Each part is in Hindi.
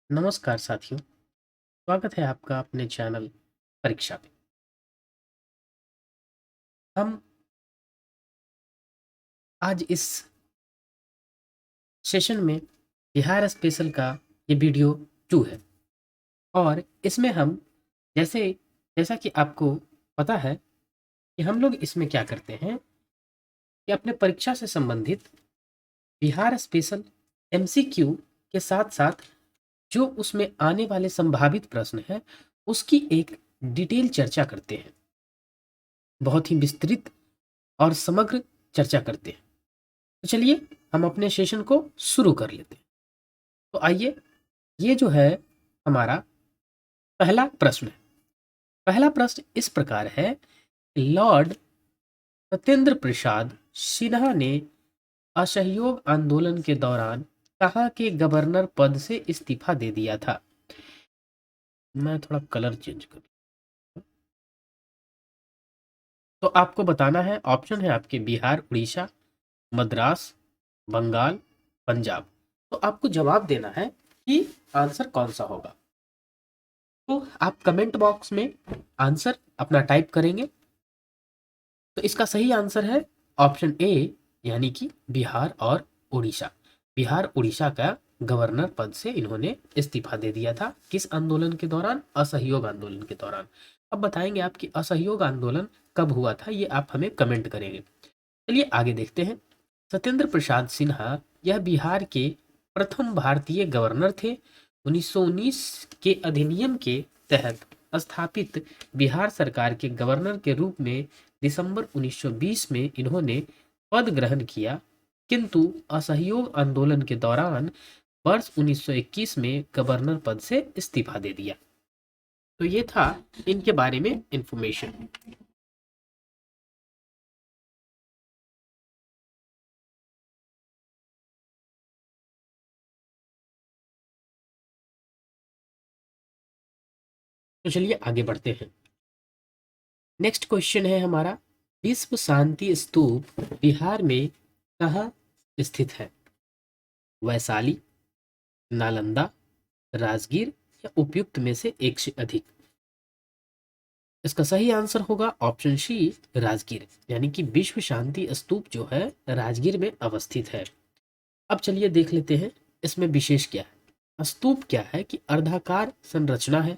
नमस्कार साथियों, स्वागत है आपका अपने चैनल परीक्षा पे। हम आज इस सेशन में बिहार स्पेशल का ये वीडियो 2 है और इसमें हम जैसे जैसा कि आपको पता है कि हम लोग इसमें क्या करते हैं कि अपने परीक्षा से संबंधित बिहार स्पेशल एमसीक्यू के साथ-साथ जो उसमें आने वाले संभावित प्रश्न हैं, उसकी एक डिटेल चर्चा करते हैं। बहुत ही विस्तृत और समग्र चर्चा करते हैं। तो चलिए हम अपने सेशन को शुरू कर लेते हैं। तो आइए, ये जो है हमारा पहला प्रश्न है। पहला प्रश्न इस प्रकार है, लॉर्ड सत्येंद्र प्रसाद सिन्हा ने असहयोग आंदोलन के दौरान कहाँ के गवर्नर पद से इस्तीफा दे दिया था? मैं थोड़ा कलर चेंज कर, तो आपको बताना है। ऑप्शन है आपके बिहार, उड़ीसा, मद्रास, बंगाल, पंजाब। तो आपको जवाब देना है कि आंसर कौन सा होगा। तो आप कमेंट बॉक्स में आंसर अपना टाइप करेंगे। तो इसका सही आंसर है ऑप्शन ए, यानी कि बिहार और उड़ीसा। बिहार उड़ीसा का गवर्नर पद से इन्होंने इस्तीफा दे दिया था। किस आंदोलन के दौरान? असहयोग आंदोलन के दौरान। अब बताएंगे आप कि असहयोग आंदोलन कब हुआ था, ये आप हमें कमेंट करेंगे। चलिए आगे देखते हैं। सत्येंद्र प्रसाद सिन्हा यह बिहार के प्रथम भारतीय गवर्नर थे। 1919 के अधिनियम के तहत स्थापित बिहार सरकार के गवर्नर के रूप में दिसंबर 1920 में इन्होंने पद ग्रहण किया, किंतु असहयोग आंदोलन के दौरान वर्ष 1921 में गवर्नर पद से इस्तीफा दे दिया। तो ये था इनके बारे में इंफॉर्मेशन। तो चलिए आगे बढ़ते हैं। नेक्स्ट क्वेश्चन है हमारा, विश्व शांति स्तूप बिहार में कहाँ स्थित है? वैशाली, नालंदा, राजगीर या उपयुक्त में से एक से अधिक? इसका सही आंसर होगा ऑप्शन सी, राजगीर। यानी कि विश्व शांति स्तूप जो है राजगीर में अवस्थित है। अब चलिए देख लेते हैं इसमें विशेष क्या है। स्तूप क्या है कि अर्धाकार संरचना है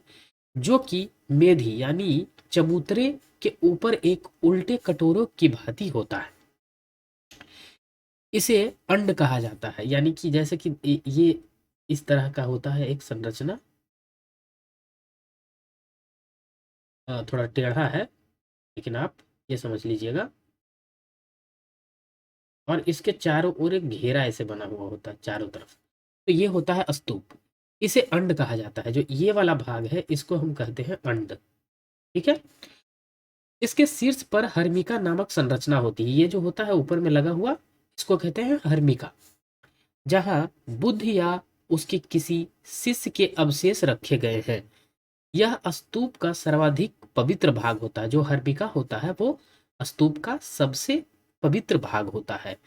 जो कि मेधी यानी चबूतरे के ऊपर एक उल्टे कटोरों की भांति होता है। इसे अंड कहा जाता है, यानी कि जैसे कि ये इस तरह का होता है एक संरचना। थोड़ा टेढ़ा है, लेकिन आप ये समझ लीजिएगा। और इसके चारों ओर एक घेरा ऐसे बना हुआ होता है चारों तरफ। तो ये होता है स्तूप। इसे अंड कहा जाता है। जो ये वाला भाग है इसको हम कहते हैं अंड। ठीक है। इसके शीर्ष पर हर्मिका नामक संरचना होती है। ये जो होता है ऊपर में लगा हुआ, इसको कहते हैं हर्मिका, जहां बुद्ध या उसके किसी शिष्य के अवशेष रखे गए हैं। यह स्तूप का सर्वाधिक पवित्र भाग होता है। जो हर्मिका होता है वो स्तूप का सबसे पवित्र भाग होता है।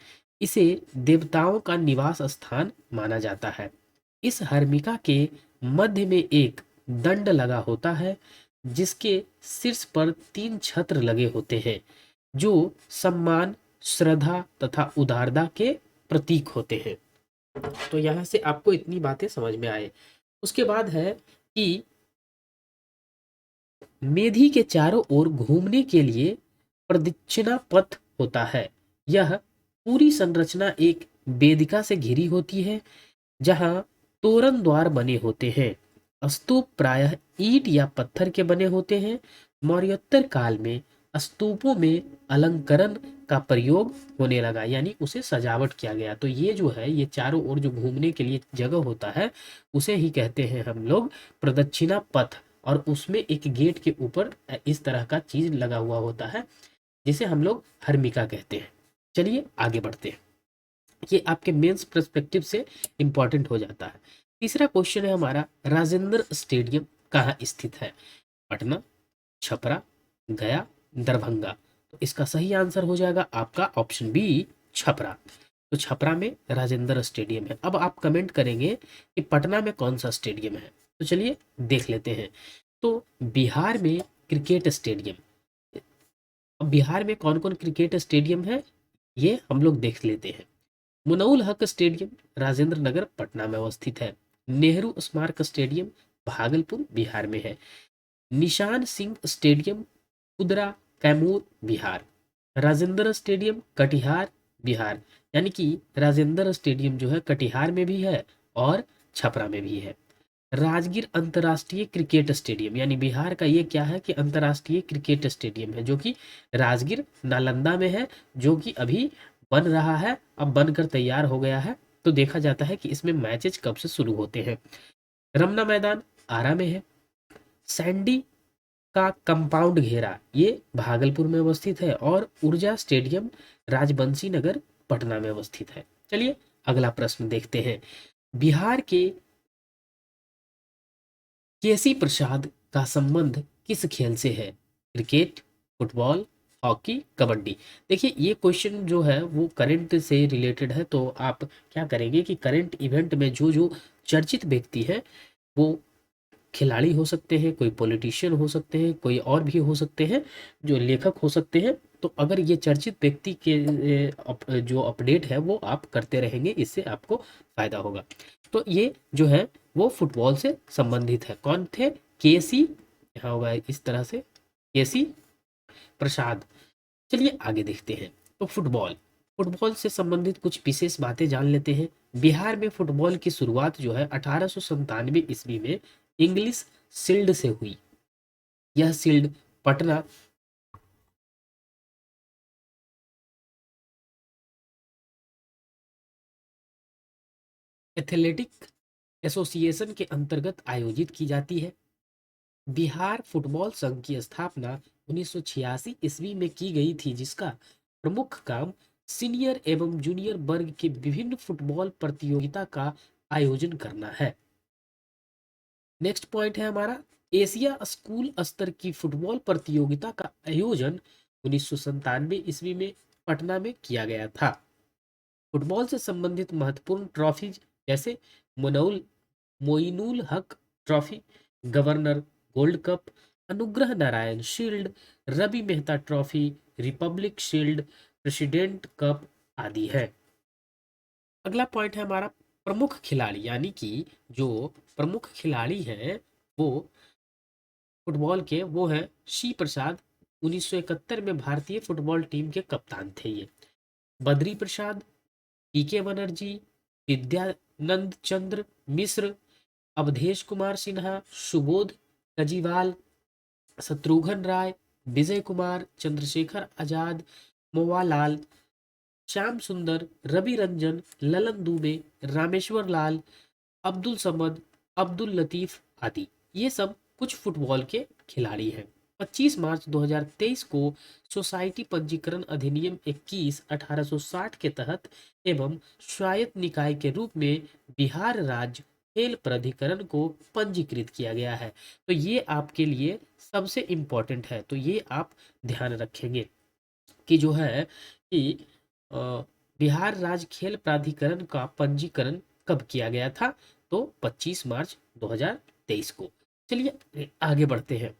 इसे देवताओं का निवास स्थान माना जाता है। इस हर्मिका के मध्य में एक दंड लगा होता है जिसके शीर्ष पर 3 छत्र लगे होते हैं जो सम्मान, श्रद्धा तथा उदारता के प्रतीक होते हैं। तो यहाँ से आपको इतनी बातें समझ में आए। उसके बाद है कि मेधी के चारों ओर घूमने के लिए प्रदक्षिणा पथ होता है। यह पूरी संरचना एक वेदिका से घिरी होती है जहां तोरण द्वार बने होते हैं। स्तूप प्रायः ईंट या पत्थर के बने होते हैं। मौर्योत्तर काल में स्तूपों में अलंकरण का प्रयोग होने लगा, यानी उसे सजावट किया गया। तो ये जो है, ये चारों ओर जो घूमने के लिए जगह होता है उसे ही कहते हैं हम लोग प्रदक्षिणा पथ। और उसमें एक गेट के ऊपर इस तरह का चीज लगा हुआ होता है जिसे हम लोग हर्मिका कहते हैं। चलिए आगे बढ़ते हैं। ये आपके मेंस पर्सपेक्टिव से इंपॉर्टेंट हो जाता है। तीसरा क्वेश्चन है हमारा, राजेंद्र स्टेडियम कहाँ स्थित है? पटना, छपरा, गया, दरभंगा। तो इसका सही आंसर हो जाएगा आपका ऑप्शन बी, छपरा। तो छपरा में राजेंद्र स्टेडियम है। अब आप कमेंट करेंगे कि पटना में कौन सा स्टेडियम है, तो चलिए देख लेते हैं। तो बिहार में क्रिकेट स्टेडियम, अब बिहार में कौन कौन क्रिकेट स्टेडियम है ये हम लोग देख लेते हैं। मुनौल हक स्टेडियम राजेंद्र नगर पटना में अवस्थित है। नेहरू स्मारक स्टेडियम भागलपुर बिहार में है। निशान सिंह स्टेडियम कुदरा कैमूर बिहार। राजेंद्र स्टेडियम कटिहार बिहार, यानी कि राजेंद्र स्टेडियम जो है कटिहार में भी है और छपरा में भी है। राजगीर अंतर्राष्ट्रीय क्रिकेट स्टेडियम, यानी बिहार का ये क्या है कि अंतर्राष्ट्रीय क्रिकेट स्टेडियम है, जो कि राजगीर नालंदा में है, जो कि अभी बन रहा है, अब बनकर तैयार हो गया है। तो देखा जाता है कि इसमें मैचेज कब से शुरू होते हैं। रमना मैदान आरा में है। सैंडी का कंपाउंड घेरा ये भागलपुर में अवस्थित है और ऊर्जा स्टेडियम राजबंशी नगर पटना में अवस्थित है। चलिए अगला प्रश्न देखते हैं। बिहार के केसी प्रसाद का संबंध किस खेल से है? Cricket, football, hockey, kabaddi. देखिए ये क्वेश्चन जो है वो करंट से रिलेटेड है, तो आप क्या करेंगे कि करंट इवेंट में जो जो चर्चित व्यक्ति है वो खिलाड़ी हो सकते हैं, कोई पॉलिटिशियन हो सकते हैं, कोई और भी हो सकते हैं, जो लेखक हो सकते हैं। तो अगर ये चर्चित व्यक्ति के जो अपडेट है वो आप करते रहेंगे, इससे आपको फायदा होगा। तो ये जो है वो फुटबॉल से संबंधित है। कौन थे? केसी, यहाँ होगा इस तरह से, केसी प्रसाद। चलिए आगे देखते हैं। तो फुटबॉल, फुटबॉल से संबंधित कुछ विशेष बातें जान लेते हैं। बिहार में फुटबॉल की शुरुआत जो है 1897 ईस्वी में इंग्लिश शील्ड से हुई। यह शील्ड पटना एथलेटिक एसोसिएशन के अंतर्गत आयोजित की जाती है। बिहार फुटबॉल संघ की स्थापना 1986 ईस्वी में की गई थी, जिसका प्रमुख काम सीनियर एवं जूनियर वर्ग के विभिन्न फुटबॉल प्रतियोगिता का आयोजन करना है। नेक्स्ट पॉइंट है हमारा, एशिया स्कूल स्तर की फुटबॉल प्रतियोगिता का आयोजन 1997 ईस्वी में पटना में किया गया था। फुटबॉल से संबंधित महत्वपूर्ण ट्रॉफीज जैसे मोनौल Moinul Haq trophy, governor gold cup, Anugrah Narayan shield, Ravi Mehta trophy, republic shield, president cup आदि है। अगला पॉइंट है हमारा प्रमुख खिलाड़ी, यानी कि जो प्रमुख खिलाड़ी हैं वो फुटबॉल के वो हैं शी प्रसाद। 1971 में भारतीय फुटबॉल टीम के कप्तान थे ये। बद्री प्रसाद, पीके बनर्जी, विद्यानंद चंद्र मिश्र, अवधेश कुमार सिन्हा, सुबोध कजीवाल, शत्रुघ्न राय, विजय कुमार, चंद्रशेखर आजाद, मोवालाल, श्याम सुंदर, रवि रंजन, ललन दुबे, रामेश्वर लाल, अब्दुल समद, अब्दुल लतीफ आदि, ये सब कुछ फुटबॉल के खिलाड़ी हैं। 25 मार्च 2023 को सोसाइटी पंजीकरण अधिनियम 21 1860 के तहत एवं स्वायत्त निकाय के रूप में बिहार राज्य खेल प्राधिकरण को पंजीकृत किया गया है। तो ये आपके लिए सबसे इम्पोर्टेंट है, तो ये आप ध्यान रखेंगे कि जो है कि अ, बिहार राज्य खेल प्राधिकरण का पंजीकरण कब किया गया था? तो 25 मार्च 2023 को। चलिए आगे बढ़ते हैं।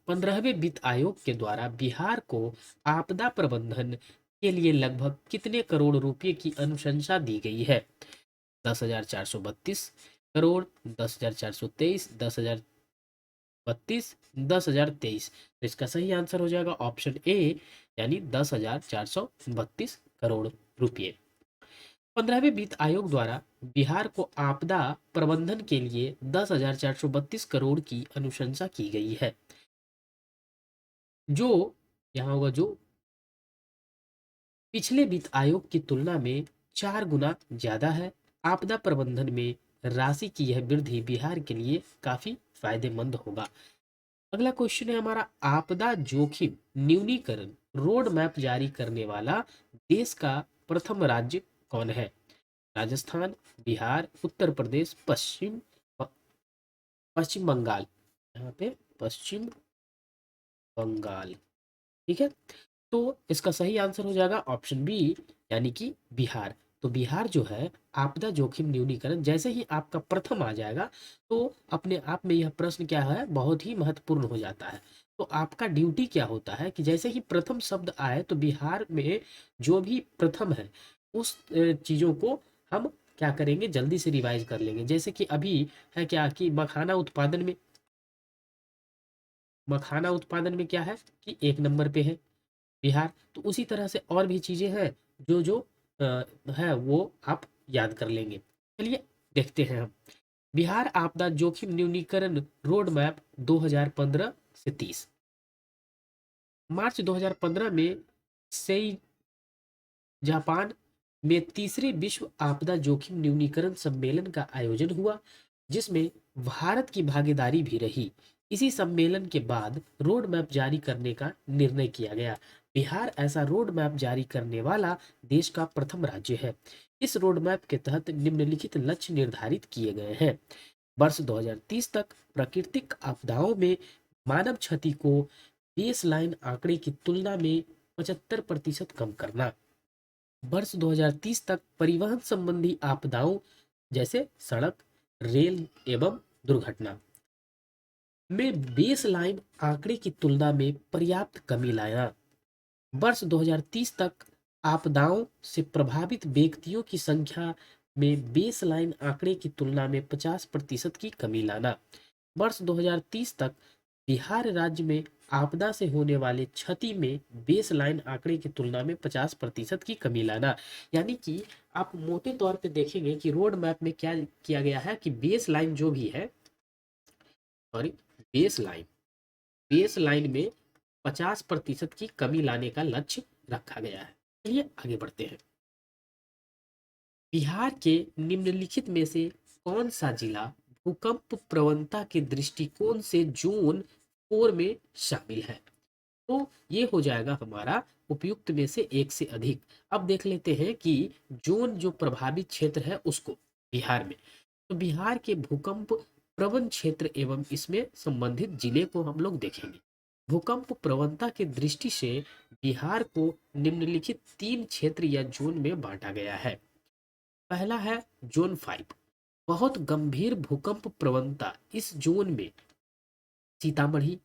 15वें वित्त आयोग के द्वारा बिहार को आपदा प्रबंधन के लिए लगभग कितने करोड़ रुपए की अनुशंसा दी गई है? 10,432 करोड़, 10,423, 10,032, 10,023। तो इसका सही आंसर हो जाएगा ऑप्शन ए, यानी 10,432 करोड़ रुपए। 15वें वित्त आयोग द्वारा बिहार को आपदा प्रबंधन के लिए 10,432 करोड़ की अनुशंसा की गई है, जो यहाँ होगा जो पिछले वित्त आयोग की तुलना में 4 गुना ज्यादा है। आपदा प्रबंधन में राशि की यह वृद्धि बिहार के लिए काफी फायदेमंद होगा। अगला क्वेश्चन है हमारा, आपदा जोखिम न्यूनीकरण रोड मैप जारी करने वाला देश का प्रथम राज्य कौन है? राजस्थान, बिहार, उत्तर प्रदेश, पश्चिम बंगाल। यहाँ पे पश्चिम बंगाल, ठीक है। तो इसका सही आंसर हो जाएगा ऑप्शन बी, यानी कि बिहार। तो बिहार जो है आपदा जोखिम न्यूनीकरण, जैसे ही आपका प्रथम आ जाएगा तो अपने आप में यह प्रश्न क्या है, बहुत ही महत्वपूर्ण हो जाता है। तो आपका ड्यूटी क्या होता है कि जैसे ही प्रथम शब्द आए तो बिहार में जो भी प्रथम है उस चीज़ों को हम क्या करेंगे, जल्दी से रिवाइज कर लेंगे। जैसे कि अभी है क्या कि मखाना उत्पादन में क्या है कि 1 नंबर पे है बिहार। तो उसी तरह से और भी चीज़ें हैं जो जो है वो आप याद कर लेंगे। चलिए देखते हैं हम। बिहार आपदा जोखिम न्यूनीकरण रोड मैप 2015 से 30। मार्च 2015 में सेई जापान में तीसरे विश्व आपदा जोखिम न्यूनीकरण सम्मेलन का आयोजन हुआ, जिसमें भारत की भागीदारी भी रही। इसी सम्मेलन के बाद रोड मैप जारी करने का निर्णय किया गया। बिहार ऐसा रोड मैप जारी करने वाला देश का प्रथम राज्य है। इस रोड मैप के तहत निम्नलिखित लक्ष्य निर्धारित किए गए हैं। वर्ष 2030 तक प्राकृतिक आपदाओं में मानव क्षति को बेस लाइन आंकड़े की तुलना में 75% कम करना। वर्ष 2030 तक परिवहन संबंधी आपदाओं जैसे सड़क, रेल एवं दुर्घटना में बेस लाइन आंकड़े की तुलना में पर्याप्त कमी लाना। वर्ष 2030 तक आपदाओं से प्रभावित व्यक्तियों की संख्या में बेस लाइन आंकड़े की तुलना में 50% की कमी लाना। वर्ष 2030 तक बिहार राज्य में आपदा से होने वाले क्षति में बेस लाइन आंकड़े की तुलना में 50% की कमी लाना। यानी कि आप मोटे तौर पे देखेंगे कि रोड मैप में क्या किया गया है कि बेस लाइन जो भी है, sorry, base line base line में 50% की कमी लाने का लक्ष्य रखा गया है। चलिए आगे बढ़ते हैं। बिहार के निम्नलिखित में से कौन सा जिला भूकंप प्रवणता के दृष्टिकोण से जोन 4 में शामिल है? तो ये हो जाएगा हमारा उपयुक्त में से एक से अधिक। अब देख लेते हैं कि जोन जो प्रभावित क्षेत्र है उसको बिहार में, तो बिहार के भूकंप प्रवण क्षेत्र एवं इसमें संबंधित जिले को हम लोग देखेंगे। भूकंप प्रवणता की दृष्टि से बिहार को निम्नलिखित 3 क्षेत्र या जोन में बांटा गया है। पहला है जोन 5, बहुत गंभीर भूकंप प्रवणता। इस जोन में सीतामढ़ी,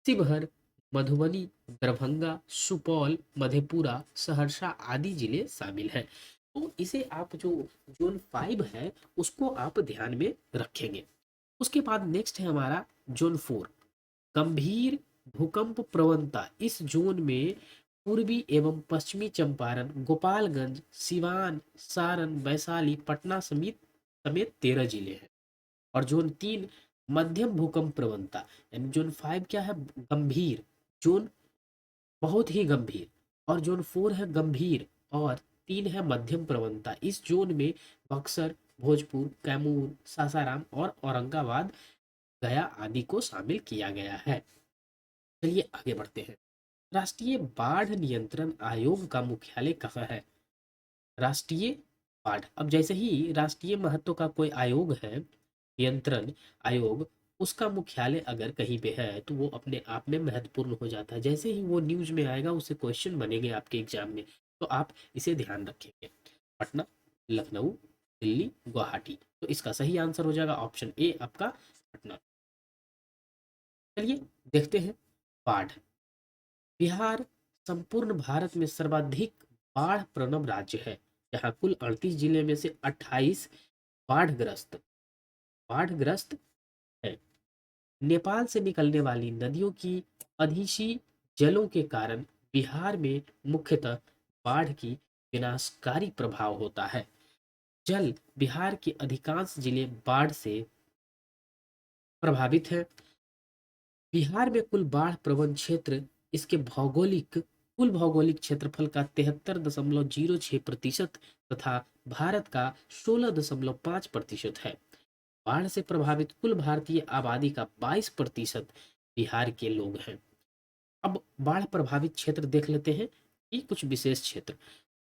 शिवहर, मधुबनी, दरभंगा, सुपौल, मधेपुरा, सहरसा आदि जिले शामिल हैं। तो इसे आप जो जोन 5 है उसको आप ध्यान में रखेंगे। उसके बाद नेक्स्ट है हमारा जोन 4, गंभीर भूकंप प्रवणता। इस जोन में पूर्वी एवं पश्चिमी चंपारण, गोपालगंज, सिवान, सारण, वैशाली, पटना समेत 13 जिले हैं। और जोन 3 मध्यम भूकंप प्रवणता, यानी जोन 5 क्या है, गंभीर, जोन बहुत ही गंभीर, और जोन 4 है गंभीर, और 3 है मध्यम प्रवणता। इस जोन में बक्सर, भोजपुर, कैमूर, सासाराम और औरंगाबाद, गया आदि को शामिल किया गया है। चलिए आगे बढ़ते हैं। राष्ट्रीय बाढ़ नियंत्रण आयोग का मुख्यालय कहाँ है? राष्ट्रीय बाढ़, अब जैसे ही राष्ट्रीय महत्व का कोई आयोग है, नियंत्रण आयोग, उसका मुख्यालय अगर कहीं पे है तो वो अपने आप में महत्वपूर्ण हो जाता है। जैसे ही वो न्यूज में आएगा उससे क्वेश्चन बनेंगे आपके एग्जाम में, तो आप इसे ध्यान रखेंगे। पटना, लखनऊ, दिल्ली, गुवाहाटी। तो इसका सही आंसर हो जाएगा ऑप्शन ए आपका, पटना। चलिए देखते हैं बाढ़। बिहार संपूर्ण भारत में सर्वाधिक बाढ़ प्रवण राज्य है। यहाँ कुल 38 जिले में से 28 बाढ़ग्रस्त बाढ़ग्रस्त है। नेपाल से निकलने वाली नदियों की अधिशी जलों के कारण बिहार में मुख्यतः बाढ़ की विनाशकारी प्रभाव होता है। जल बिहार के अधिकांश जिले बाढ़ से प्रभावित हैं। बिहार में कुल बाढ़ प्रवण क्षेत्र इसके कुल भौगोलिक क्षेत्रफल का 73.06% तथा भारत का 16.5% है। बाढ़ से प्रभावित कुल भारतीय आबादी का 22% बिहार के लोग हैं। अब बाढ़ प्रभावित क्षेत्र देख लेते हैं कि कुछ विशेष क्षेत्र।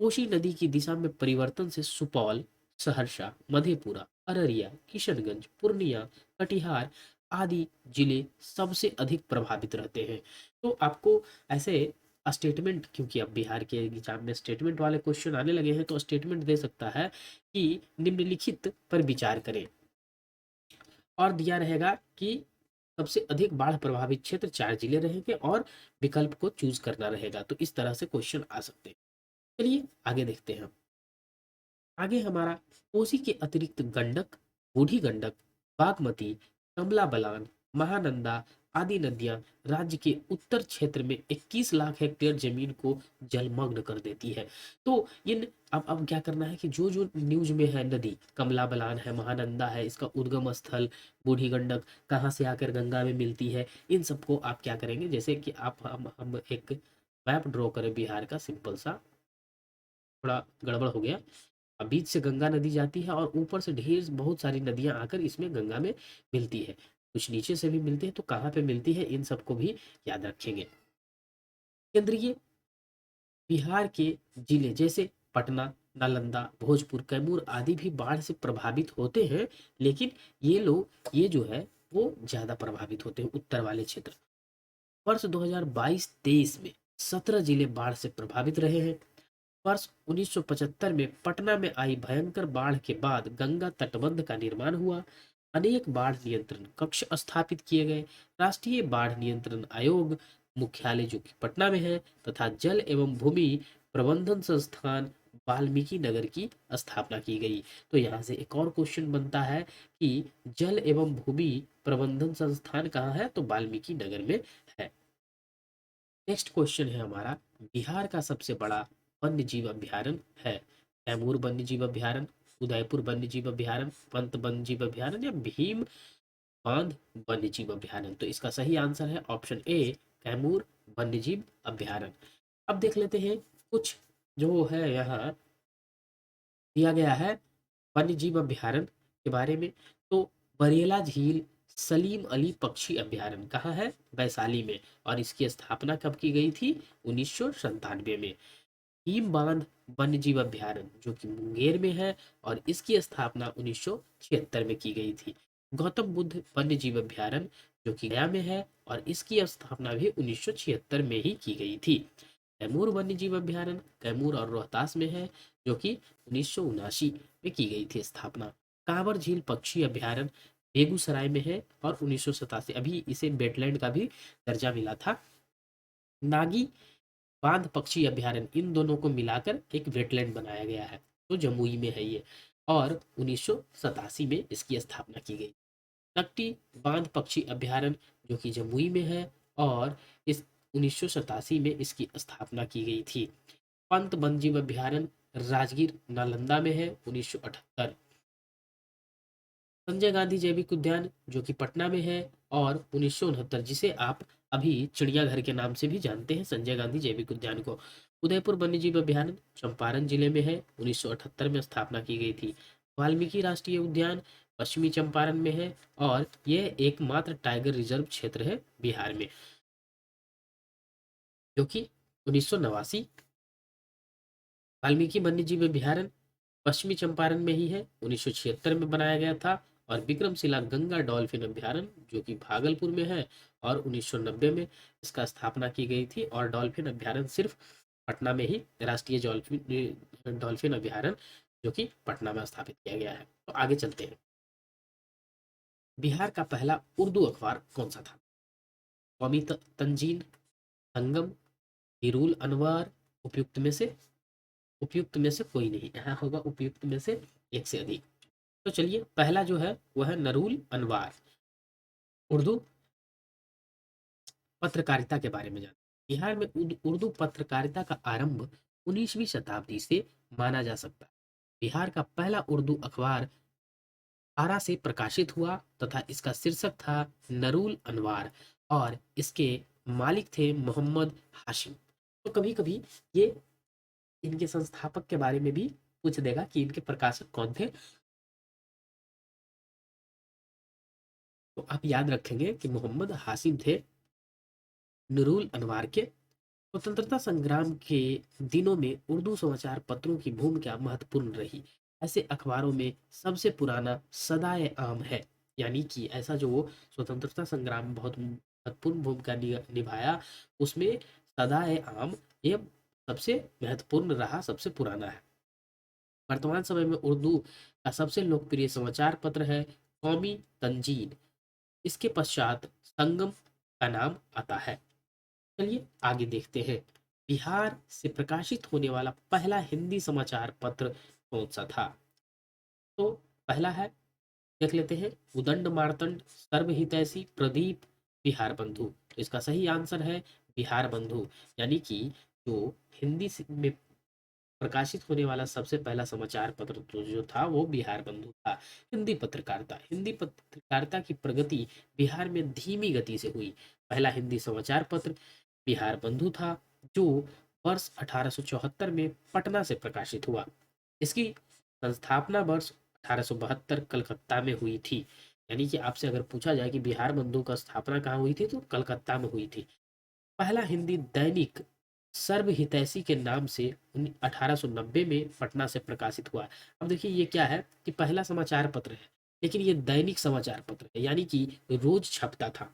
कोसी नदी की दिशा में परिवर्तन से सुपौल, सहरसा, मधेपुरा, अररिया, किशनगंज, पूर्णिया, कटिहार आदि जिले सबसे अधिक प्रभावित रहते हैं। तो आपको ऐसे स्टेटमेंट, क्योंकि अब बिहार के एग्जाम में स्टेटमेंट वाले क्वेश्चन आने लगे हैं, तो स्टेटमेंट दे सकता है कि निम्नलिखित पर विचार करें, और दिया रहेगा कि सबसे अधिक बाढ़ प्रभावित क्षेत्र 4 जिले रहेंगे और विकल्प को चूज करना रहेगा। तो इस तरह से क्वेश्चन आ सकते हैं। चलिए आगे देखते हैं। आगे हमारा कोसी के अतिरिक्त गंडक, बूढ़ी गंडक, बागमती, कमला बलान, महानंदा आदि नदियां राज्य के उत्तर क्षेत्र में 21 लाख हेक्टेयर जमीन को जलमग्न कर देती है। तो इन अब क्या करना है कि जो जो न्यूज में है नदी, कमला बलान है, महानंदा है, इसका उद्गम स्थल, बूढ़ी गंडक कहाँ से आकर गंगा में मिलती है, इन सबको आप क्या करेंगे, जैसे कि आप हम एक मैप ड्रॉ करें बिहार का सिंपल सा, थोड़ा गड़बड़ हो गया। बीच से गंगा नदी जाती है और ऊपर से ढेर बहुत सारी नदियां आकर इसमें गंगा में मिलती है। कुछ नीचे से भी मिलती है, तो कहाँ पे मिलती है इन सबको भी याद रखेंगे। केंद्रीय बिहार के जिले जैसे पटना, नालंदा, भोजपुर, कैमूर आदि भी बाढ़ से प्रभावित होते हैं, लेकिन ये जो है वो ज्यादा प्रभावित होते हैं, उत्तर वाले क्षेत्र। वर्ष 2022-23 में 17 जिले बाढ़ से प्रभावित रहे हैं। वर्ष 1975 में पटना में आई भयंकर बाढ़ के बाद गंगा तटबंध का निर्माण हुआ। अनेक बाढ़ नियंत्रण कक्ष स्थापित किए गए। राष्ट्रीय बाढ़ नियंत्रण आयोग मुख्यालय जो कि पटना में है, तथा जल एवं भूमि प्रबंधन संस्थान वाल्मीकि नगर की स्थापना की गई। तो यहाँ से एक और क्वेश्चन बनता है कि जल एवं भूमि प्रबंधन संस्थान कहाँ है, तो वाल्मीकि नगर में है। नेक्स्ट क्वेश्चन है हमारा, बिहार का सबसे बड़ा वन्य जीव अभ्यारण्य है कैमूर वन्य जीव अभ्यारण्य, उदयपुर वन्य जीव अभ्यारण्य, पंत वन्य जीव अभ्यारण्य या भीम बांध वन्य जीव अभ्यारण्य। तो इसका सही आंसर है ऑप्शन ए, कैमूर वन्य जीव अभ्यारण्य। अब देख लेते हैं कुछ जो है यहाँ दिया गया है वन्य जीव अभ्यारण्य के बारे में। तो बरेला झील सलीम अली पक्षी अभ्यारण्य कहाँ है, वैशाली में, और इसकी स्थापना कब की गई थी, 1997 में। भीम बांध वन्य जीव अभ्यारण्य जो कि मुंगेर में है, और इसकी स्थापना 1976 में की गई थी। गौतम बुद्ध वन्य जीव अभ्यारण्य जो कि गया में है, और इसकी स्थापना भी 1976 में ही की गई थी। कैमूर वन्य जीव अभ्यारण्य कैमूर और रोहतास में है, जो कि 1979 में की गई थी स्थापना। कांवर झील पक्षी अभ्यारण्य बेगूसराय में है, और 1987 अभी इसे वेटलैंड का भी दर्जा मिला था। नागी बांध पक्षी अभ्यारण्य, इन दोनों को मिलाकर एक वेटलैंड बनाया गया है, तो जमुई में है ये, और 1987 में इसकी स्थापना की गई। नकटी बांध पक्षी अभ्यारण्य जो कि जमुई में है, और इस 1987 में इसकी स्थापना की गई थी। पंत वन्यजीव अभ्यारण्य राजगीर नालंदा में है, 1978। संजय गांधी जैविक उद्यान जो कि पटना में है, और 1969, जिसे आप अभी चिड़ियाघर के नाम से भी जानते हैं, संजय गांधी जैविक उद्यान को। उदयपुर वन्यजीव अभ्यारण्य चंपारण जिले में है, 1978 में स्थापना की गई थी। वाल्मीकि राष्ट्रीय उद्यान पश्चिमी चंपारण में है, और यह एकमात्र टाइगर रिजर्व क्षेत्र है बिहार में, जो कि 1989। वाल्मीकि वन्यजीव अभ्यारण्य पश्चिमी चंपारण में ही है, 1976 में बनाया गया था। और विक्रमशिला गंगा डॉल्फिन अभ्यारण्य जो कि भागलपुर में है, और 1990 में इसका स्थापना की गई थी। और डॉल्फिन अभ्यारण्य सिर्फ पटना में ही, राष्ट्रीय डॉल्फिन डॉल्फिन अभ्यारण्य जो कि पटना में स्थापित किया गया है। तो आगे चलते हैं। बिहार का पहला उर्दू अखबार कौन सा था, कौमी तंजीन, संगम, हिरूल अनवर, उपयुक्त में से, उपयुक्त में से कोई नहीं, यहाँ होगा उपयुक्त में से एक से अधिक। तो चलिए पहला जो है वह है नरूल अनवार। उर्दू पत्रकारिता के बारे में जान, बिहार में उर्दू पत्रकारिता का आरंभ 19वीं शताब्दी से माना जा सकता है। बिहार का पहला उर्दू अखबार आरा से प्रकाशित हुआ, तथा इसका शीर्षक था नरूल अनवार, और इसके मालिक थे मोहम्मद हाशिम। तो कभी कभी ये इनके संस्थापक के बारे में भी पूछ देगा कि इनके प्रकाशक कौन थे। तो आप याद रखेंगे कि मोहम्मद हाशिम थे नूरुल अनवार के। स्वतंत्रता संग्राम के दिनों में उर्दू समाचार पत्रों की भूमिका महत्वपूर्ण रही। ऐसे अखबारों में सबसे पुराना सदाए आम है, यानी कि ऐसा जो वो स्वतंत्रता संग्राम में बहुत महत्वपूर्ण भूमिका निभाया, उसमें सदाए आम ये सबसे महत्वपूर्ण रहा, सबसे पुराना है। वर्तमान समय में उर्दू का सबसे लोकप्रिय समाचार पत्र है कौमी तंजीन। इसके पश्चात संगम का नाम आता है। चलिए आगे देखते हैं, बिहार से प्रकाशित होने वाला पहला हिंदी समाचार पत्र कौन सा था? तो पहला है, देख लेते हैं, उदंड मार्तंड सर्वहितैषी प्रदीप बिहार बंधु। तो इसका सही आंसर है बिहार बंधु। यानी कि जो में प्रकाशित होने वाला सबसे पहला समाचार पत्र तो जो था वो बिहार बंधु था। हिंदी पत्रकारिता की प्रगति बिहार में धीमी गति से हुई। पहला हिंदी समाचार पत्र बिहार बंधु था, जो वर्ष 1874 में पटना से प्रकाशित हुआ। इसकी संस्थापना वर्ष 1872 कलकत्ता में हुई थी। यानी कि आपसे अगर पूछा जाए कि बिहार बंधु का स्थापना कहाँ हुई थी, तो कलकत्ता में हुई थी। पहला हिंदी दैनिक सर्व हितैषी के नाम से 1890 में पटना से प्रकाशित हुआ। अब देखिए ये क्या है कि पहला समाचार पत्र है, लेकिन ये दैनिक समाचार पत्र है, यानी कि रोज छपता था।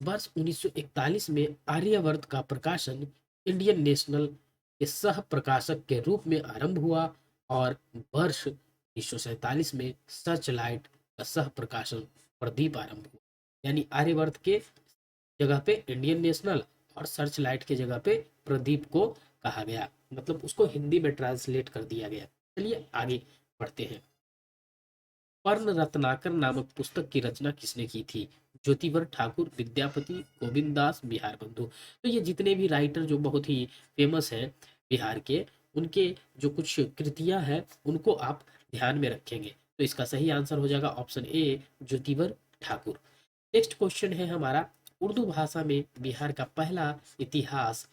वर्ष 1941 में आर्यवर्त का प्रकाशन इंडियन नेशनल के सह प्रकाशक के रूप में आरंभ हुआ और वर्ष 1947 में सर्च लाइट का सह प्रकाशन प्रदीप आरंभ हुआ। यानी आर्यवर्त के जगह पे इंडियन नेशनल और सर्च लाइट के जगह पे प्रदीप को कहा गया, मतलब उसको हिंदी में ट्रांसलेट कर दिया गया। चलिए आगे बढ़ते हैं। पर्ण रत्नाकर नामक पुस्तक की रचना किसने की थी? ज्योतिवर ठाकुर, विद्यापति, गोविंद दास, बिहार बंधु। तो ये जितने भी राइटर जो बहुत ही फेमस हैं बिहार के, उनके जो कुछ कृतियां हैं उनको आप ध्यान में रखेंगे। तो इसका सही आंसर हो जाएगा option A, Jyotiwar Thakur. Next question है हमारा, उर्दू भाषा में बिहार का पहला इतिहास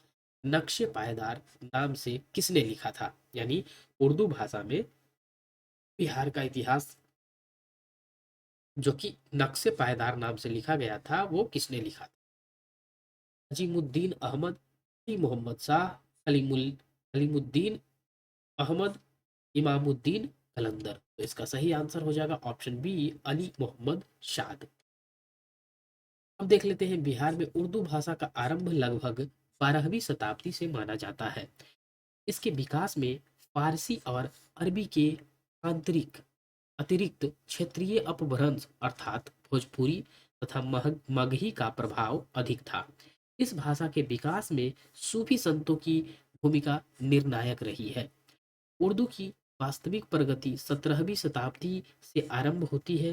नक्शे पायदार नाम से किसने लिखा था? यानी उर्दू भाषा में बिहार का इतिहास जो कि नक्शे पायदार नाम से लिखा गया था, वो किसने लिखा था? अजीमुद्दीन अहमद, अली मोहम्मद शाह, कलीमुद्दीन अहमद, इमामुद्दीन कलंदर। तो इसका सही आंसर हो जाएगा ऑप्शन बी, अली मोहम्मद शाद। अब देख लेते हैं, बिहार में उर्दू भाषा का आरंभ लगभग 12वीं शताब्दी से माना जाता है। इसके विकास में फारसी और अरबी के आंतरिक अतिरिक्त क्षेत्रीय अपभ्रंश अर्थात भोजपुरी तथा मगही का प्रभाव अधिक था। इस भाषा के विकास में सूफी संतों की भूमिका निर्णायक रही है। उर्दू की वास्तविक प्रगति 17वीं शताब्दी से आरंभ होती है।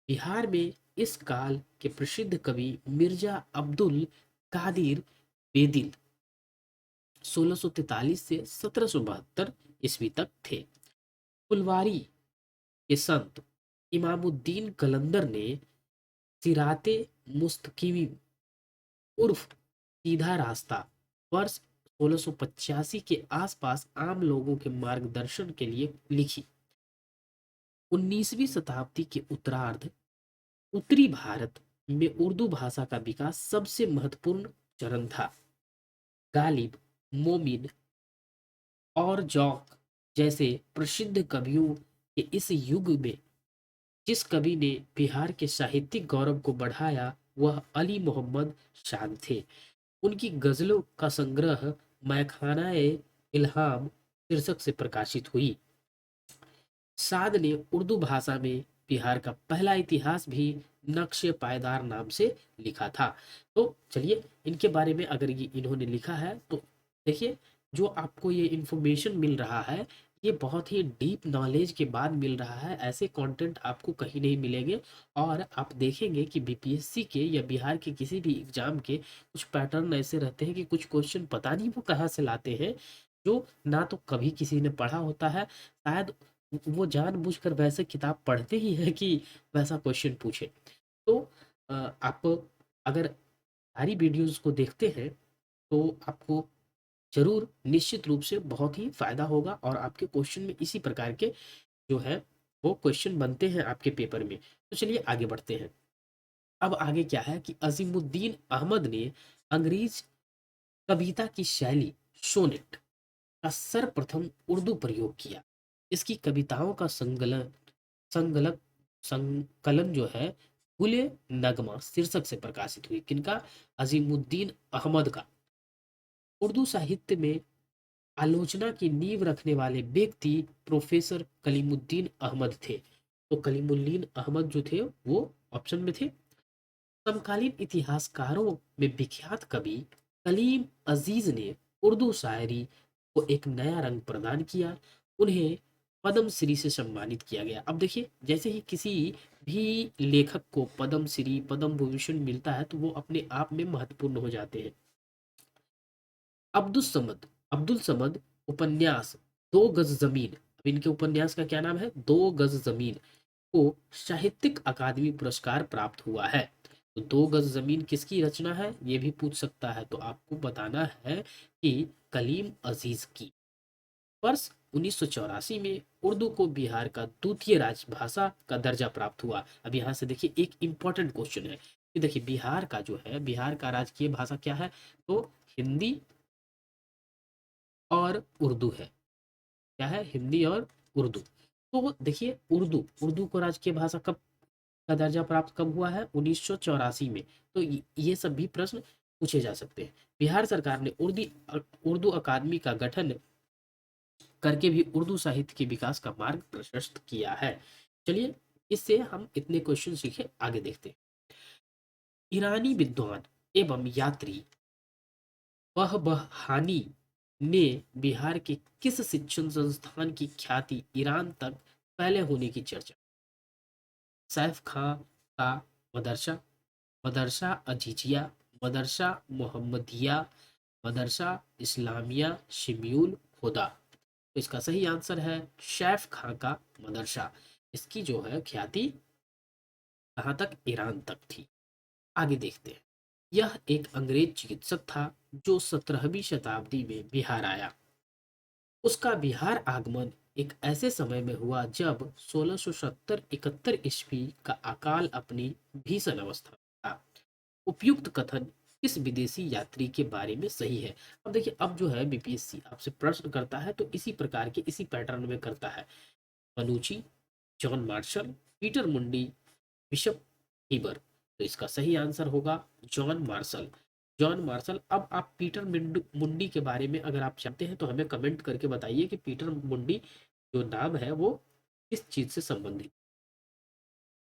बिहार में इस काल के प्रसिद्ध कवि मिर्जा अब्दुल कादिर बेदिल 1643 से 1772 ईस्वी तक थे। फुलवारी के संत इमामुद्दीन कलंदर ने सिराते मुस्तकीम उर्फ सीधा रास्ता वर्ष 1685 के आसपास आम लोगों के मार्गदर्शन के लिए लिखी। 19वीं शताब्दी के उत्तरार्ध उत्तरी भारत में उर्दू भाषा का विकास सबसे महत्वपूर्ण चरण था। गालिब, मोमिन और जौक जैसे प्रसिद्ध कवियों के इस युग में जिस कवि ने बिहार के साहित्यिक गौरव को बढ़ाया वह अली मोहम्मद शान थे। उनकी गजलों का संग्रह मैखानाए इल्हाम शीर्षक से प्रकाशित हुई। साद ने उर्दू भाषा में बिहार का पहला इतिहास भी नक्शे पायदार नाम से लिखा था। तो चलिए इनके बारे में अगर ये इन्होंने लिखा है तो देखिए, जो आपको ये इंफॉर्मेशन मिल रहा है ये बहुत ही डीप नॉलेज के बाद मिल रहा है। ऐसे कंटेंट आपको कहीं नहीं मिलेंगे। और आप देखेंगे कि बीपीएससी के या बिहार के किसी भी एग्जाम के कुछ पैटर्न ऐसे रहते हैं कि कुछ क्वेश्चन पता नहीं वो कहाँ से लाते हैं, जो ना तो कभी किसी ने पढ़ा होता है, शायद वो जानबूझकर वैसे किताब पढ़ते ही हैं कि वैसा क्वेश्चन पूछे। तो आप अगर सारी वीडियोस को देखते हैं तो आपको जरूर निश्चित रूप से बहुत ही फायदा होगा और आपके क्वेश्चन में इसी प्रकार के जो है वो क्वेश्चन बनते हैं आपके पेपर में। तो चलिए आगे बढ़ते हैं। अब आगे क्या है कि अजीमुद्दीन अहमद ने अंग्रेज कविता की शैली सोनेट का सर्वप्रथम उर्दू प्रयोग किया। इसकी कविताओं का संगलक संकलन जो है गुले नगमा शीर्षक से प्रकाशित हुई। किनका? अजीमुद्दीन अहमद का। उर्दू साहित्य में आलोचना की नींव रखने वाले व्यक्ति प्रोफेसर कलीमुद्दीन अहमद थे। तो कलीमुद्दीन अहमद जो थे वो ऑप्शन में थे। समकालीन इतिहासकारों में विख्यात कवि कलीम अजीज ने उर्दू शायरी को एक नया रंग प्रदान किया। उन्हें पद्म श्री से सम्मानित किया गया। अब देखिए, जैसे ही किसी भी लेखक को पद्म श्री पद्म भूषण मिलता है तो वो अपने आप में महत्वपूर्ण हो जाते हैं। अब्दुल समद उपन्यास दो गज जमीन, अब इनके उपन्यास का क्या नाम है, दो गज जमीन, को साहित्यिक अकादमी पुरस्कार प्राप्त हुआ है। तो दो गज जमीन किसकी रचना है ये भी पूछ सकता है, तो आपको बताना है कि कलीम अजीज की। वर्ष 1984 में उर्दू को बिहार का द्वितीय राजभाषा का दर्जा प्राप्त हुआ। अब यहाँ से देखिए एक इंपॉर्टेंट क्वेश्चन है कि देखिए बिहार का जो है, बिहार का राजकीय भाषा क्या है, तो हिंदी और उर्दू है। क्या है, हिंदी और उर्दू। तो देखिए उर्दू उर्दू को राजकीय भाषा कब का दर्जा प्राप्त कब हुआ है, 1984 में। तो ये सब भी प्रश्न पूछे जा सकते हैं। बिहार सरकार ने उर्दू अकादमी का गठन करके भी उर्दू साहित्य के विकास का मार्ग प्रशस्त किया है। चलिए, इससे हम इतने क्वेश्चन सीखे, आगे देखते हैं। ईरानी विद्वान एवं यात्री बहबहानी ने बिहार के किस शिक्षण संस्थान की ख्याति ईरान तक फैले होने की चर्चा। सैफ खां का मदरसा, मदरसा अजीजिया, मदरसा मोहम्मदिया, मदरसा इस्लामिया शिम्यूल हुदा। तो इसका सही आंसर है सैफ खां का मदरसा। इसकी जो है ख्याति कहाँ तक, ईरान तक थी। आगे देखते हैं। यह एक अंग्रेज चिकित्सक था जो 17वीं शताब्दी में बिहार आया। उसका बिहार आगमन एक ऐसे समय में हुआ जब 1670-71 ईस्वी का अकाल अपनी भीषण अवस्था में था। उपयुक्त कथन किस विदेशी यात्री के बारे में सही है। अब देखिए, अब जो है बीपीएससी आपसे प्रश्न करता है तो इसी प्रकार के इसी पैटर्न में करता है। मनुची, जॉन मार्शल, पीटर मुंडी, बिशप हीबर। तो इसका सही आंसर होगा जॉन मार्शल। John Marshall. अब आप पीटर मुंडी के बारे में अगर आप चाहते हैं तो हमें कमेंट करके बताइए कि पीटर मुंडी जो नाम है वो किस चीज से संबंधित।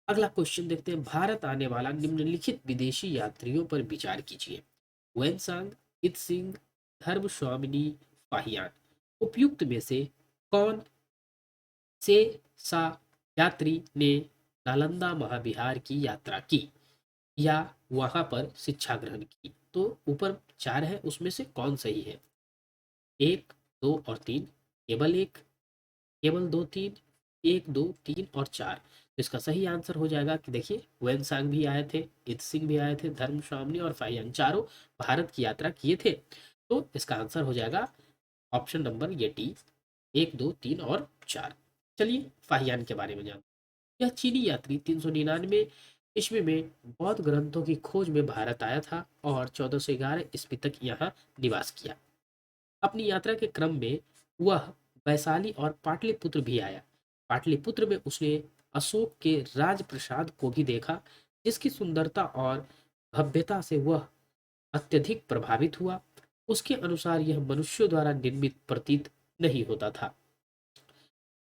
अगला क्वेश्चन देखते हैं। भारत आने वाला निम्नलिखित विदेशी यात्रियों पर विचार कीजिए। वेनसांग, इत्सिंग, धर्म स्वामिनी, फाहियान। उपयुक्त में से कौन से सा यात्री ने नालंदा महाविहार की यात्रा की या वहां पर शिक्षा ग्रहण की। तो ऊपर 4 है, उसमें से कौन सही है। 1, 2 और 3, केवल 1, केवल 2, 3, 1, 2, 3 और 4। तो इसका सही आंसर हो जाएगा कि देखिए वेनसांग भी आए थे, इत सिंह भी आए थे, धर्म स्वामी और फाहियान, चारों भारत की यात्रा किए थे। तो इसका आंसर हो जाएगा ऑप्शन नंबर ये डी, 1, 2, 3 और 4। चलिए फाहियान के बारे में जानते हैं। यह चीनी यात्री 399 ईस्वी में बौद्ध ग्रंथों की खोज में भारत आया था और 1411 ईस्वी तक यहाँ निवास किया। अपनी यात्रा के क्रम में वह वैशाली और पाटलिपुत्र भी आया। पाटलिपुत्र में उसने अशोक के राजप्रसाद को भी देखा, जिसकी सुंदरता और भव्यता से वह अत्यधिक प्रभावित हुआ। उसके अनुसार यह मनुष्यों द्वारा निर्मित प्रतीत नहीं होता था।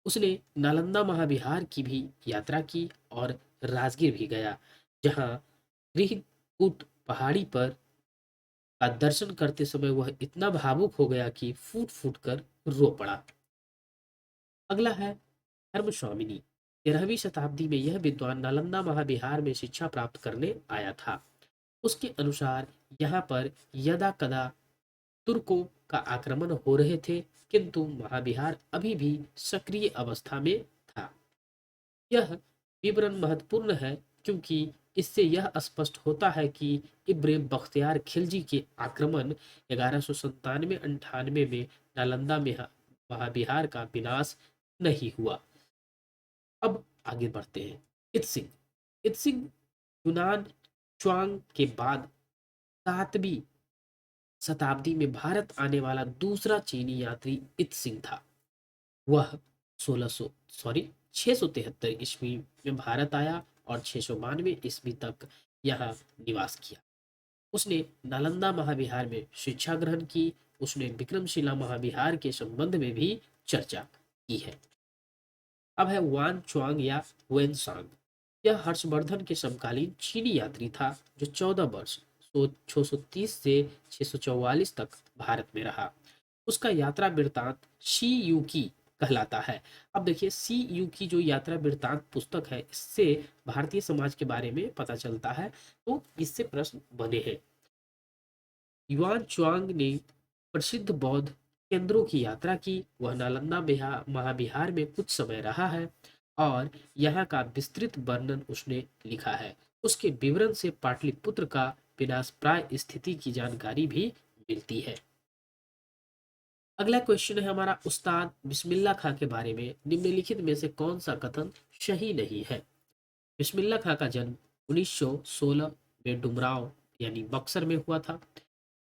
उसने नालंदा महाविहार की भी यात्रा की और राजगीर भी गया, जहाँ गृहकूट पहाड़ी पर का दर्शन करते समय वह इतना भावुक हो गया कि फूट फूट कर रो पड़ा। अगला है धर्म स्वामिनी। 13वीं शताब्दी में यह विद्वान नालंदा महाविहार में शिक्षा प्राप्त करने आया था। उसके अनुसार यहाँ पर यदा कदा तुर्कों का आक्रमण हो रहे थे, किंतु महाविहार अभी भी सक्रिय अवस्था में था। यह विवरण महत्वपूर्ण है क्योंकि इससे यह स्पष्ट होता है कि इब्राहिम बख्तियार खिलजी के आक्रमण 1197-98 में नालंदा में महाविहार का विनाश नहीं हुआ। अब आगे बढ़ते हैं। इत्सिंग। इत्सिंग यूनान च्वांग के बाद 7वीं शताब्दी में भारत आने वाला दूसरा चीनी यात्री इत्सिंग था। वह 1600 सॉरी 673 ईस्वी में भारत आया और 692 ईस्वी तक यहाँ निवास किया। उसने नालंदा महाविहार में शिक्षा ग्रहण की। उसने विक्रमशिला महाविहार के संबंध में भी चर्चा की है। अब है वान च्वांग या वेन सांग। यह हर्षवर्धन के समकालीन चीनी यात्री था जो 14 वर्ष 630 से 644 तक भारत में रहा। उसका यात्रा वृत्तांत शी यू की कहलाता है। अब देखिए सी यू की जो यात्रा वृत्तांत पुस्तक है, इससे भारतीय समाज के बारे में पता चलता है, तो इससे प्रश्न बने हैं। युआन च्वांग ने प्रसिद्ध बौद्ध केंद्रों की यात्रा की। वह नालंदा महाविहार में कुछ समय रहा है और यहाँ का विस्तृत वर्णन उसने लिखा है। उसके विवरण से पाटलिपुत्र का विनाशप्राय स्थिति की जानकारी भी मिलती है। अगला क्वेश्चन है हमारा उस्ताद बिस्मिल्लाह खां के बारे में निम्नलिखित में से कौन सा कथन सही नहीं है। बिस्मिल्लाह खां का जन्म 1916 में डुमराव यानी बक्सर में हुआ था।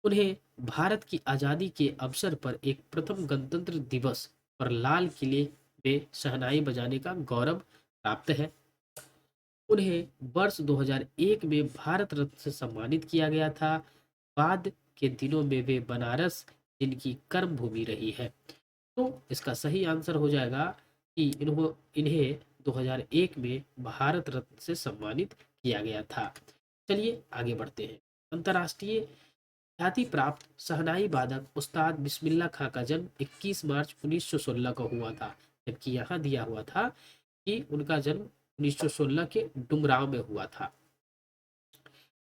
उन्हें भारत की आज़ादी के अवसर पर एक प्रथम गणतंत्र दिवस पर लाल किले में शहनाई बजाने का गौरव प्राप्त है। उन्हें वर्ष 2001 में भारत रत्न से सम्मानित किया गया था। बाद के दिनों में वे बनारस जिनकी कर्म भूमि रही है। तो इसका सही आंसर हो जाएगा कि इन्हें 2001 में भारत रत्न से सम्मानित किया गया था। चलिए आगे बढ़ते हैं। अंतर्राष्ट्रीय ख्याति प्राप्त शहनाई वादक उस्ताद बिस्मिल्लाह खां का जन्म 21 मार्च 1916 को हुआ था, जबकि यहाँ दिया हुआ था कि उनका जन्म 1916 के डुमराव में हुआ था।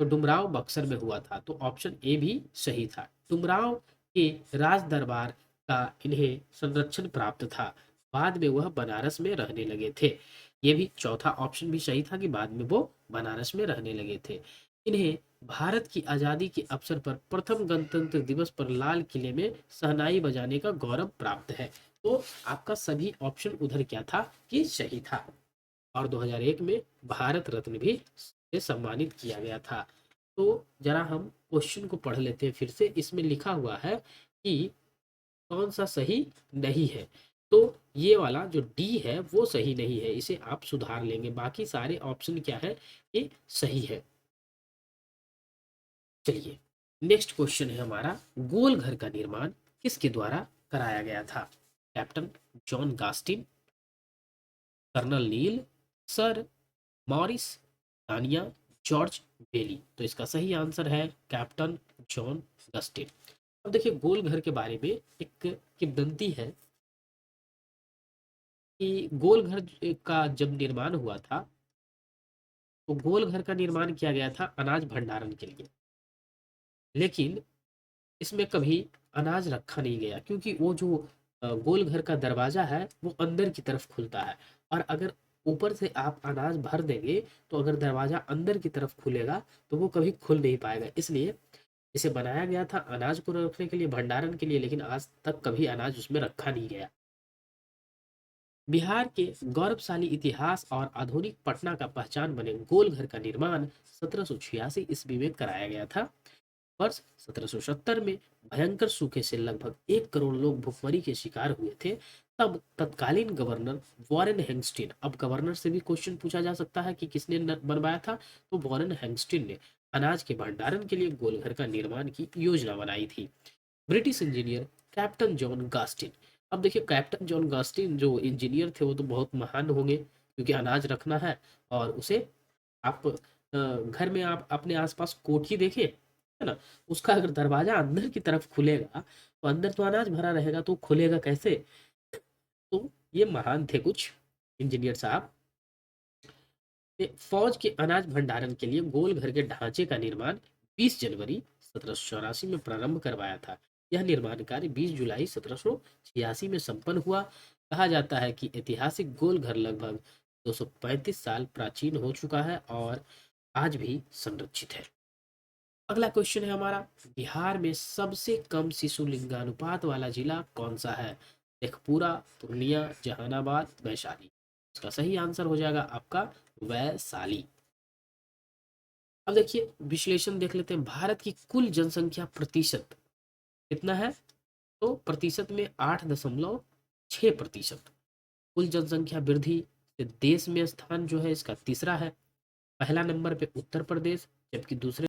तो डुमराव बक्सर में हुआ था, तो ऑप्शन ए भी सही था। डुमराव के राज दरबार का इन्हें संरक्षण प्राप्त था। बाद में वह बनारस में रहने लगे थे। ये भी चौथा ऑप्शन भी सही था कि बाद में वो बनारस में रहने लगे थे। इन्हें भारत की आजादी के अवसर पर प्रथम गणतंत्र दिवस पर लाल किले में शहनाई बजाने का गौरव प्राप्त है। तो आपका सभी ऑप्शन उधर क्या था कि सही था। और 2001 में भारत रत्न भी से सम्मानित किया गया था। तो जरा हम क्वेश्चन को पढ़ लेते हैं फिर से। इसमें लिखा हुआ है कि कौन सा सही नहीं है। तो ये वाला जो डी है वो सही नहीं है, इसे आप सुधार लेंगे। बाकी सारे ऑप्शन क्या है, ये सही है। चलिए नेक्स्ट क्वेश्चन है हमारा, गोल घर का निर्माण किसके द्वारा कराया गया था। कैप्टन जॉन गास्टिन, कर्नल नील, सर मॉरिस तानिया, जॉर्ज बेली। तो इसका सही आंसर है कैप्टन जॉन गस्टिन। अब देखिए गोल घर के बारे में एक किंवदंती है कि गोल घर का जब निर्माण हुआ था, तो गोल घर का निर्माण किया गया था अनाज भंडारण के लिए। लेकिन इसमें कभी अनाज रखा नहीं गया, क्योंकि वो जो गोल घर का दरवाजा है वो अंदर की तरफ खुलता है, और अगर ऊपर से आप अनाज भर देंगे तो अगर दरवाजा अंदर की तरफ खुलेगा तो वो कभी खुल नहीं पाएगा। इसलिए इसे बनाया गया था अनाज को रखने के लिए, भंडारण के लिए, लेकिन आज तक कभी अनाज उसमें रखा नहीं गया। बिहार के गौरवशाली इतिहास और आधुनिक पटना का पहचान बने गोल घर का निर्माण 1786 ईस्वी में कराया गया था। वर्ष 1770 में भयंकर सूखे से लगभग 1 करोड़ लोग भुखमरी के शिकार हुए थे। तब तत्कालीन गवर्नर वॉरेन हेंगस्टीन, अब गवर्नर से भी क्वेश्चन पूछा जा सकता है कि किसने बनवाया था, तो वॉरेन हेंगस्टीन ने अनाज के भंडारण के लिए गोलघर का निर्माण की योजना बनाई थी। British engineer captain John गास्टिन। अब देखिए कैप्टन जॉन गास्टिन जो इंजीनियर थे वो तो बहुत महान होंगे, क्योंकि अनाज रखना है और उसे आप घर में आप अपने आसपास कोठी देखें, है ना, उसका अगर दरवाजा अंदर की तरफ खुलेगा तो अंदर तो अनाज भरा रहेगा, तो खुलेगा कैसे। तो ये महान थे कुछ इंजीनियर साहब। फौज के अनाज भंडारण के लिए गोल घर के ढांचे का निर्माण 20 जनवरी 1784 में प्रारंभ करवाया था। यह निर्माण कार्य 20 जुलाई 1786 में संपन्न हुआ। कहा जाता है कि ऐतिहासिक गोल घर लगभग 235 साल प्राचीन हो चुका है और आज भी संरक्षित है। अगला क्वेश्चन है हमारा, बिहार में सबसे कम शिशु लिंगानुपात वाला जिला कौन सा है। शेखपुरा, पूर्णिया, जहानाबाद, वैशाली। इसका सही आंसर हो जाएगा आपका वैशाली। अब देखिए विश्लेषण देख लेते हैं। भारत की कुल जनसंख्या प्रतिशत कितना है, तो प्रतिशत में 8.6%। कुल जनसंख्या वृद्धि से देश में स्थान जो है इसका तीसरा है। पहला नंबर पे उत्तर प्रदेश, जबकि दूसरे